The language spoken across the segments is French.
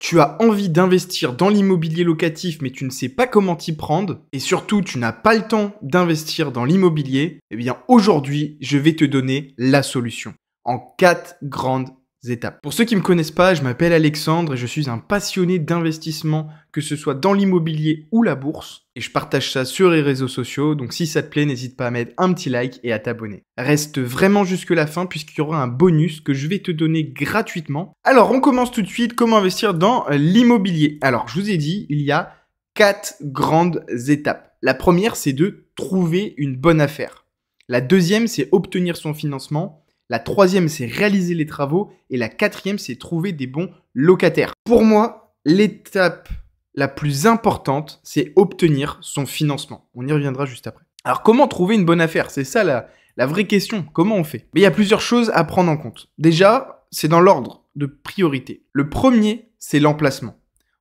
Tu as envie d'investir dans l'immobilier locatif, mais tu ne sais pas comment t'y prendre, et surtout tu n'as pas le temps d'investir dans l'immobilier, eh bien aujourd'hui, je vais te donner la solution en 4 grandes étapes. Pour ceux qui ne me connaissent pas, je m'appelle Alexandre et je suis un passionné d'investissement, que ce soit dans l'immobilier ou la bourse, et je partage ça sur les réseaux sociaux, donc si ça te plaît, n'hésite pas à mettre un petit like et à t'abonner. Reste vraiment jusque la fin puisqu'il y aura un bonus que je vais te donner gratuitement. Alors on commence tout de suite, comment investir dans l'immobilier. Alors je vous ai dit, il y a 4 grandes étapes. La première, c'est de trouver une bonne affaire. La deuxième, c'est obtenir son financement. La troisième, c'est réaliser les travaux. Et la quatrième, c'est trouver des bons locataires. Pour moi, l'étape la plus importante, c'est obtenir son financement. On y reviendra juste après. Alors, comment trouver une bonne affaire? C'est ça la vraie question. Comment on fait? Mais il y a plusieurs choses à prendre en compte. Déjà, c'est dans l'ordre de priorité. Le premier, c'est l'emplacement.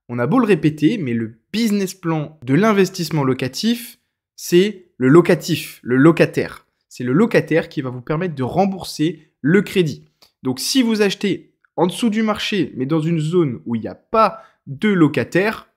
On a beau le répéter, mais le business plan de l'investissement locatif, c'est le locatif, le locataire. C'est le locataire qui va vous permettre de rembourser le crédit. Donc, si vous achetez en dessous du marché, mais dans une zone où il n'y a pas de locataire,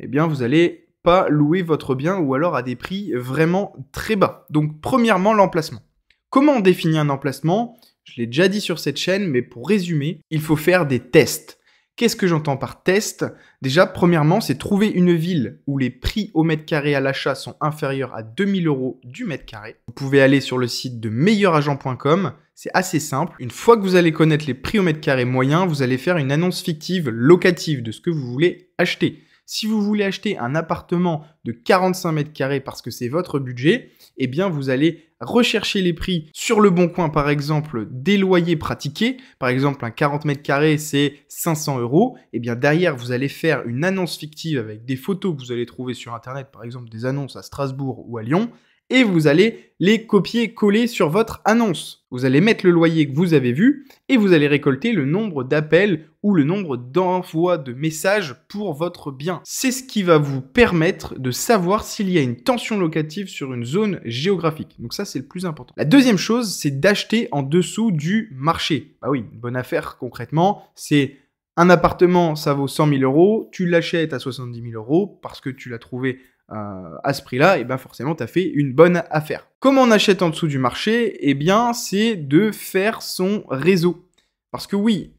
eh bien, vous n'allez pas louer votre bien ou alors à des prix vraiment très bas. Donc, premièrement, l'emplacement. Comment on définit un emplacement? Je l'ai déjà dit sur cette chaîne, mais pour résumer, il faut faire des tests. Qu'est-ce que j'entends par test? Déjà, premièrement, c'est trouver une ville où les prix au mètre carré à l'achat sont inférieurs à 2000 € du mètre carré. Vous pouvez aller sur le site de meilleuragent.com. C'est assez simple. Une fois que vous allez connaître les prix au mètre carré moyens, vous allez faire une annonce fictive locative de ce que vous voulez acheter. Si vous voulez acheter un appartement de 45 mètres carrés parce que c'est votre budget, eh bien vous allez rechercher les prix sur Le Bon Coin, par exemple, des loyers pratiqués. Par exemple, un 40 mètres carrés, c'est 500 €. Eh bien derrière, vous allez faire une annonce fictive avec des photos que vous allez trouver sur Internet, par exemple des annonces à Strasbourg ou à Lyon, et vous allez les copier-coller sur votre annonce. Vous allez mettre le loyer que vous avez vu et vous allez récolter le nombre d'appels ou le nombre d'envois de messages pour votre bien. C'est ce qui va vous permettre de savoir s'il y a une tension locative sur une zone géographique. Donc ça, c'est le plus important. La deuxième chose, c'est d'acheter en dessous du marché. Bah oui, une bonne affaire concrètement, c'est un appartement, ça vaut 100 000 €, tu l'achètes à 70 000 € parce que tu l'as trouvé à ce prix-là, et bien forcément, tu as fait une bonne affaire. Comment on achète en dessous du marché? Eh bien, c'est de faire son réseau. Parce que oui,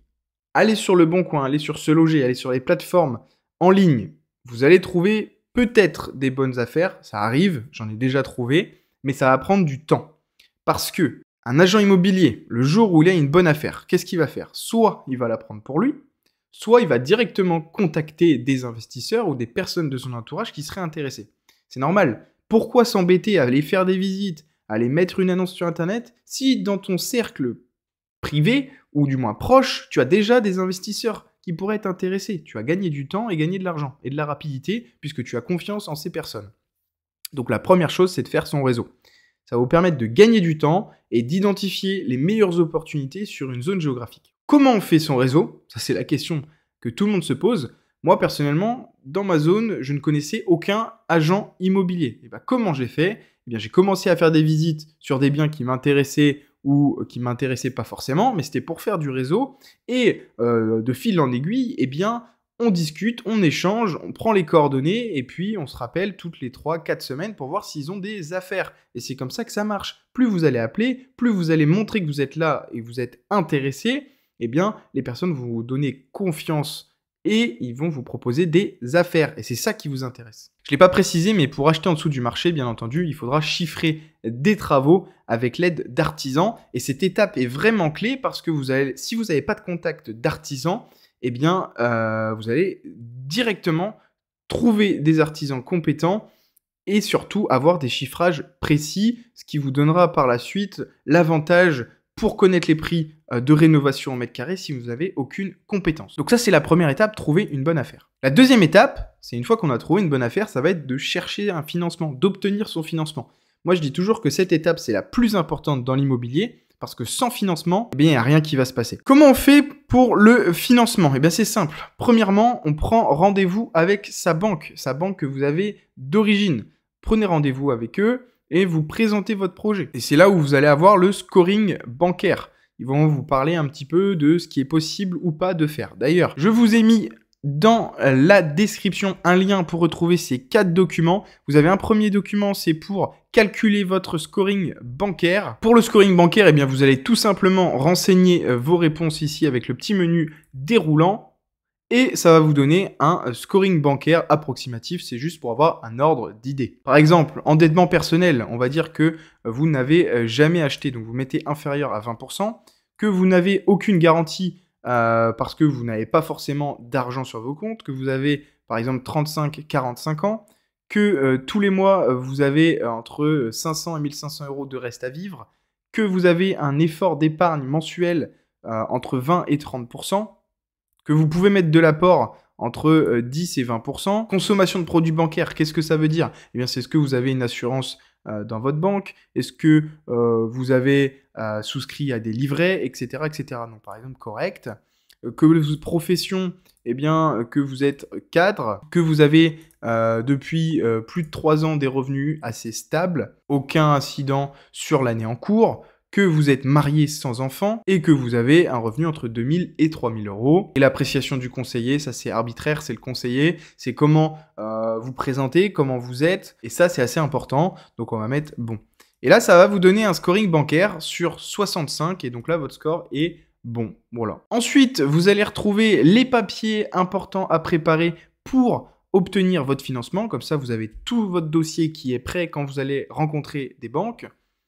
allez sur Le Bon Coin, allez sur Se Loger, allez sur les plateformes en ligne, vous allez trouver peut-être des bonnes affaires, ça arrive, j'en ai déjà trouvé, mais ça va prendre du temps. Parce que un agent immobilier, le jour où il a une bonne affaire, qu'est-ce qu'il va faire? Soit il va la prendre pour lui, soit il va directement contacter des investisseurs ou des personnes de son entourage qui seraient intéressées. C'est normal. Pourquoi s'embêter à aller faire des visites, à aller mettre une annonce sur Internet, si dans ton cercle privé, ou du moins proche, tu as déjà des investisseurs qui pourraient être intéressés? Tu as gagné du temps et gagné de l'argent et de la rapidité puisque tu as confiance en ces personnes. Donc la première chose, c'est de faire son réseau. Ça va vous permettre de gagner du temps et d'identifier les meilleures opportunités sur une zone géographique. Comment on fait son réseau? Ça, c'est la question que tout le monde se pose. Moi, personnellement, dans ma zone, je ne connaissais aucun agent immobilier. Et bien, comment j'ai fait? Eh bien, j'ai commencé à faire des visites sur des biens qui m'intéressaient ou qui ne m'intéressaient pas forcément, mais c'était pour faire du réseau. Et de fil en aiguille, eh bien, on discute, on échange, on prend les coordonnées et puis on se rappelle toutes les 3-4 semaines pour voir s'ils ont des affaires. Et c'est comme ça que ça marche. Plus vous allez appeler, plus vous allez montrer que vous êtes là et que vous êtes intéressé, eh bien, les personnes vont vous donner confiance et ils vont vous proposer des affaires. Et c'est ça qui vous intéresse. Je ne l'ai pas précisé, mais pour acheter en dessous du marché, bien entendu, il faudra chiffrer des travaux avec l'aide d'artisans. Et cette étape est vraiment clé parce que si vous n'avez pas de contact d'artisans, eh bien, vous allez directement trouver des artisans compétents et surtout avoir des chiffrages précis, ce qui vous donnera par la suite l'avantage pour connaître les prix de rénovation au mètre carré si vous n'avez aucune compétence. Donc ça, c'est la première étape, trouver une bonne affaire. La deuxième étape, c'est une fois qu'on a trouvé une bonne affaire, ça va être de chercher un financement, d'obtenir son financement. Moi, je dis toujours que cette étape, c'est la plus importante dans l'immobilier parce que sans financement, eh bien, il n'y a rien qui va se passer. Comment on fait pour le financement? Eh bien, c'est simple. Premièrement, on prend rendez-vous avec sa banque que vous avez d'origine. Prenez rendez-vous avec eux et vous présentez votre projet. Et c'est là où vous allez avoir le scoring bancaire. Ils vont vous parler un petit peu de ce qui est possible ou pas de faire. D'ailleurs, je vous ai mis dans la description un lien pour retrouver ces 4 documents. Vous avez un premier document, c'est pour calculer votre scoring bancaire. Pour le scoring bancaire, eh bien, vous allez tout simplement renseigner vos réponses ici avec le petit menu déroulant. Et ça va vous donner un scoring bancaire approximatif, c'est juste pour avoir un ordre d'idée. Par exemple, endettement personnel, on va dire que vous n'avez jamais acheté, donc vous mettez inférieur à 20%, que vous n'avez aucune garantie parce que vous n'avez pas forcément d'argent sur vos comptes, que vous avez par exemple 35-45 ans, que tous les mois vous avez entre 500 et 1500 euros de reste à vivre, que vous avez un effort d'épargne mensuel entre 20 et 30%, que vous pouvez mettre de l'apport entre 10 et 20%. Consommation de produits bancaires, qu'est-ce que ça veut dire? Eh bien, c'est ce que vous avez une assurance dans votre banque? Est-ce que vous avez souscrit à des livrets, etc., etc. Donc, par exemple, correct. Que votre profession, eh bien, que vous êtes cadre, que vous avez depuis plus de 3 ans des revenus assez stables, aucun incident sur l'année en cours, que vous êtes marié sans enfant et que vous avez un revenu entre 2000 et 3000 euros. Et l'appréciation du conseiller, ça c'est arbitraire, c'est le conseiller, c'est comment vous présentez, comment vous êtes, et ça c'est assez important, donc on va mettre bon. Et là ça va vous donner un scoring bancaire sur 65, et donc là votre score est bon, voilà. Ensuite, vous allez retrouver les papiers importants à préparer pour obtenir votre financement, comme ça vous avez tout votre dossier qui est prêt quand vous allez rencontrer des banques.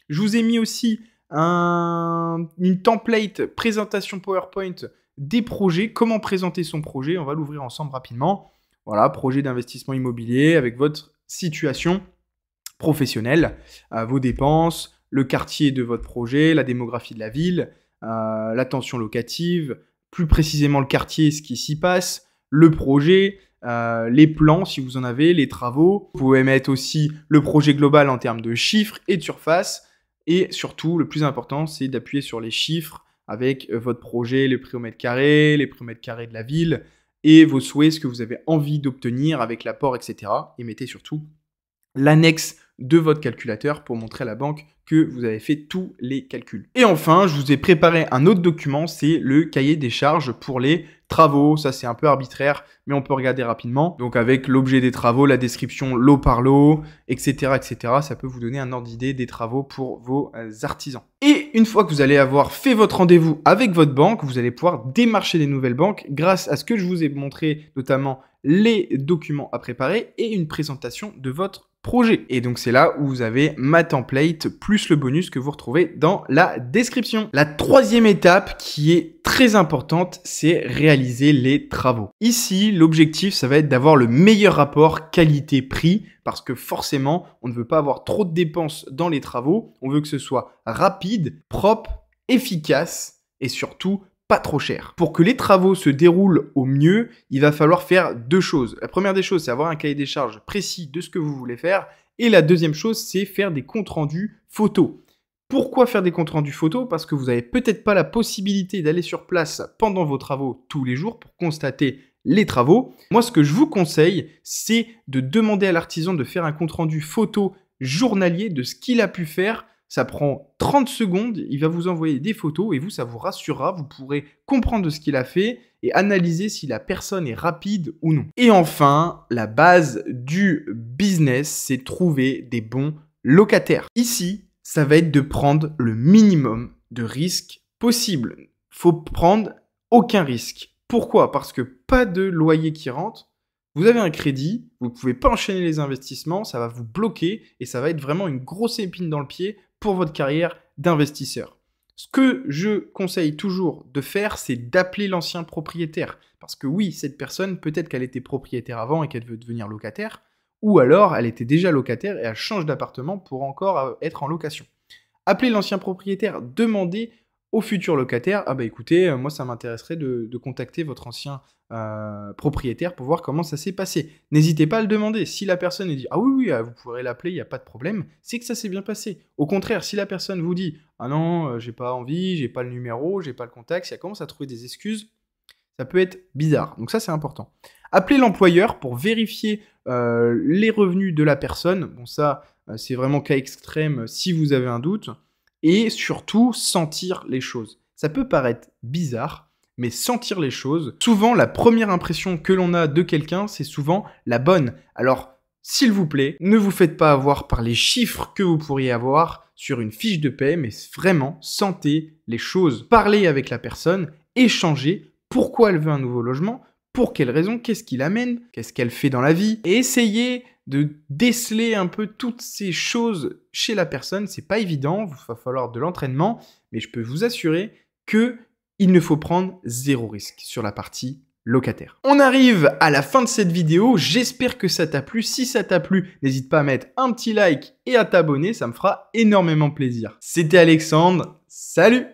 Je vous ai mis aussi une template présentation PowerPoint des projets, comment présenter son projet, on va l'ouvrir ensemble rapidement. Voilà, projet d'investissement immobilier avec votre situation professionnelle, vos dépenses, le quartier de votre projet, la démographie de la ville, la tension locative, plus précisément le quartier, ce qui s'y passe, le projet, les plans si vous en avez, les travaux. Vous pouvez mettre aussi le projet global en termes de chiffres et de surface. Et surtout, le plus important, c'est d'appuyer sur les chiffres avec votre projet, les prix au mètre carré, les prix au mètre carré de la ville et vos souhaits, ce que vous avez envie d'obtenir avec l'apport, etc. Et mettez surtout l'annexe de votre calculateur pour montrer à la banque que vous avez fait tous les calculs. Et enfin, je vous ai préparé un autre document, c'est le cahier des charges pour les travaux. Ça, c'est un peu arbitraire, mais on peut regarder rapidement. Donc, avec l'objet des travaux, la description lot par lot, etc., etc., ça peut vous donner un ordre d'idée des travaux pour vos artisans. Et une fois que vous allez avoir fait votre rendez-vous avec votre banque, vous allez pouvoir démarcher des nouvelles banques grâce à ce que je vous ai montré, notamment les documents à préparer et une présentation de votre projet. Et donc c'est là où vous avez ma template plus le bonus que vous retrouvez dans la description. La troisième étape qui est très importante, c'est réaliser les travaux. Ici, l'objectif, ça va être d'avoir le meilleur rapport qualité-prix parce que forcément, on ne veut pas avoir trop de dépenses dans les travaux. On veut que ce soit rapide, propre, efficace et surtout pas trop cher. Pour que les travaux se déroulent au mieux, il va falloir faire 2 choses. La première des choses, c'est avoir un cahier des charges précis de ce que vous voulez faire. Et la deuxième chose, c'est faire des comptes rendus photos. Pourquoi faire des comptes rendus photos? Parce que vous n'avez peut-être pas la possibilité d'aller sur place pendant vos travaux tous les jours pour constater les travaux. Moi, ce que je vous conseille, c'est de demander à l'artisan de faire un compte rendu photo journalier de ce qu'il a pu faire. Ça prend 30 secondes, il va vous envoyer des photos et vous, ça vous rassurera. Vous pourrez comprendre ce qu'il a fait et analyser si la personne est rapide ou non. Et enfin, la base du business, c'est trouver des bons locataires. Ici, ça va être de prendre le minimum de risques possible. Faut prendre aucun risque. Pourquoi? Parce que pas de loyer qui rentre. Vous avez un crédit, vous ne pouvez pas enchaîner les investissements, ça va vous bloquer et ça va être vraiment une grosse épine dans le pied pour votre carrière d'investisseur. Ce que je conseille toujours de faire, c'est d'appeler l'ancien propriétaire. Parce que oui, cette personne, peut-être qu'elle était propriétaire avant et qu'elle veut devenir locataire, ou alors elle était déjà locataire et elle change d'appartement pour encore être en location. Appelez l'ancien propriétaire, demandez au futur locataire, ah bah écoutez, moi ça m'intéresserait de contacter votre ancien propriétaire pour voir comment ça s'est passé. N'hésitez pas à le demander. Si la personne dit, ah oui, vous pourrez l'appeler, il n'y a pas de problème, c'est que ça s'est bien passé. Au contraire, si la personne vous dit, ah non, j'ai pas envie, j'ai pas le numéro, j'ai pas le contact, si elle commence à trouver des excuses, ça peut être bizarre. Donc ça, c'est important. Appelez l'employeur pour vérifier les revenus de la personne. Bon, ça, c'est vraiment cas extrême si vous avez un doute. Et surtout, sentir les choses. Ça peut paraître bizarre, mais sentir les choses. Souvent, la première impression que l'on a de quelqu'un, c'est souvent la bonne. Alors, s'il vous plaît, ne vous faites pas avoir par les chiffres que vous pourriez avoir sur une fiche de paie, mais vraiment, sentez les choses. Parlez avec la personne, échangez pourquoi elle veut un nouveau logement, pour quelles raisons, qu'est-ce qui l'amène, qu'est-ce qu'elle fait dans la vie, et essayez de déceler un peu toutes ces choses chez la personne. C'est pas évident, il va falloir de l'entraînement, mais je peux vous assurer que il ne faut prendre zéro risque sur la partie locataire. On arrive à la fin de cette vidéo, j'espère que ça t'a plu. Si ça t'a plu, n'hésite pas à mettre un petit like et à t'abonner, ça me fera énormément plaisir. C'était Alexandre, salut!